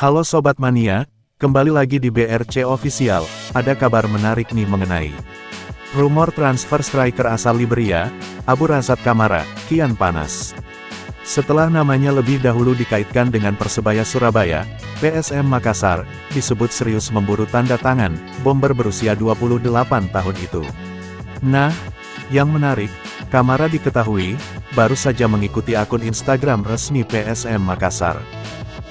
Halo Sobat Mania, kembali lagi di BRC Official. Ada kabar menarik nih mengenai rumor transfer striker asal Liberia, Abu Razak Kamara, kian panas. Setelah namanya lebih dahulu dikaitkan dengan Persebaya Surabaya, PSM Makassar disebut serius memburu tanda tangan bomber berusia 28 tahun itu. Nah, yang menarik, Kamara diketahui baru saja mengikuti akun Instagram resmi PSM Makassar.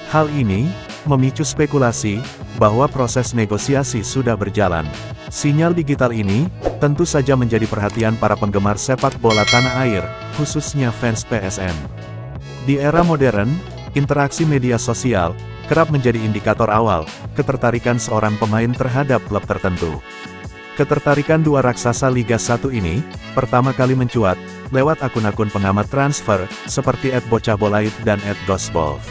Hal ini memicu spekulasi bahwa proses negosiasi sudah berjalan. Sinyal digital ini tentu saja menjadi perhatian para penggemar sepak bola tanah air, khususnya fans PSM. Di era modern, interaksi media sosial kerap menjadi indikator awal ketertarikan seorang pemain terhadap klub tertentu. Ketertarikan dua raksasa Liga 1 ini pertama kali mencuat lewat akun-akun pengamat transfer seperti @bocahbolait dan @ghostball.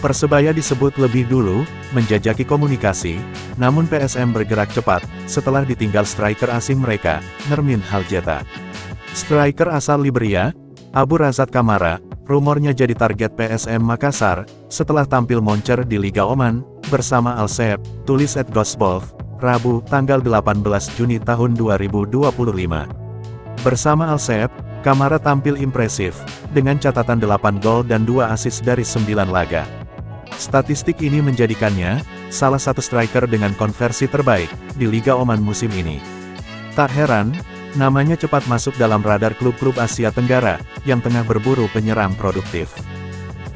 Persebaya disebut lebih dulu menjajaki komunikasi, namun PSM bergerak cepat setelah ditinggal striker asing mereka, Nermin Haljeta. Striker asal Liberia, Abu Razak Kamara, rumornya jadi target PSM Makassar setelah tampil moncer di Liga Oman bersama Al Saeb, tulis @ghostball, Rabu, tanggal 18 Juni tahun 2025. Bersama Al Saeb, Kamara tampil impresif dengan catatan 8 gol dan 2 assist dari 9 laga. Statistik ini menjadikannya salah satu striker dengan konversi terbaik di Liga Oman musim ini. Tak heran, namanya cepat masuk dalam radar klub-klub Asia Tenggara yang tengah berburu penyerang produktif.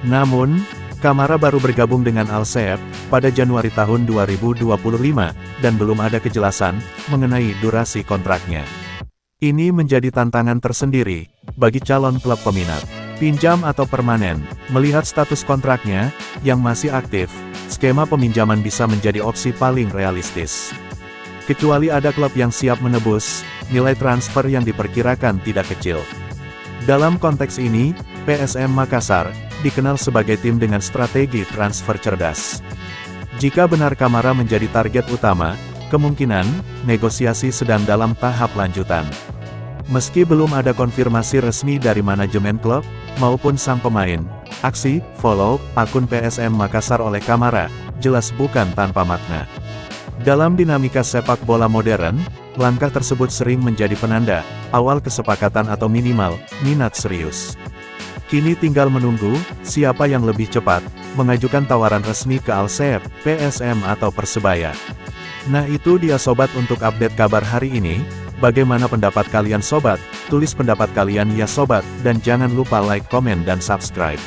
Namun, Kamara baru bergabung dengan Al Saeb pada Januari tahun 2025 dan belum ada kejelasan mengenai durasi kontraknya. Ini menjadi tantangan tersendiri bagi calon klub peminat. Pinjam atau permanen, melihat status kontraknya yang masih aktif, skema peminjaman bisa menjadi opsi paling realistis. Kecuali ada klub yang siap menebus nilai transfer yang diperkirakan tidak kecil. Dalam konteks ini, PSM Makassar dikenal sebagai tim dengan strategi transfer cerdas. Jika benar Kamara menjadi target utama, kemungkinan negosiasi sedang dalam tahap lanjutan. Meski belum ada konfirmasi resmi dari manajemen klub maupun sang pemain, aksi follow akun PSM Makassar oleh Kamara jelas bukan tanpa makna. Dalam dinamika sepak bola modern, langkah tersebut sering menjadi penanda awal kesepakatan atau minimal minat serius. Kini tinggal menunggu siapa yang lebih cepat mengajukan tawaran resmi ke Al Saeb, PSM atau Persebaya. Nah itu dia sobat untuk update kabar hari ini. Bagaimana pendapat kalian sobat? Tulis pendapat kalian ya sobat, dan jangan lupa like, komen dan subscribe.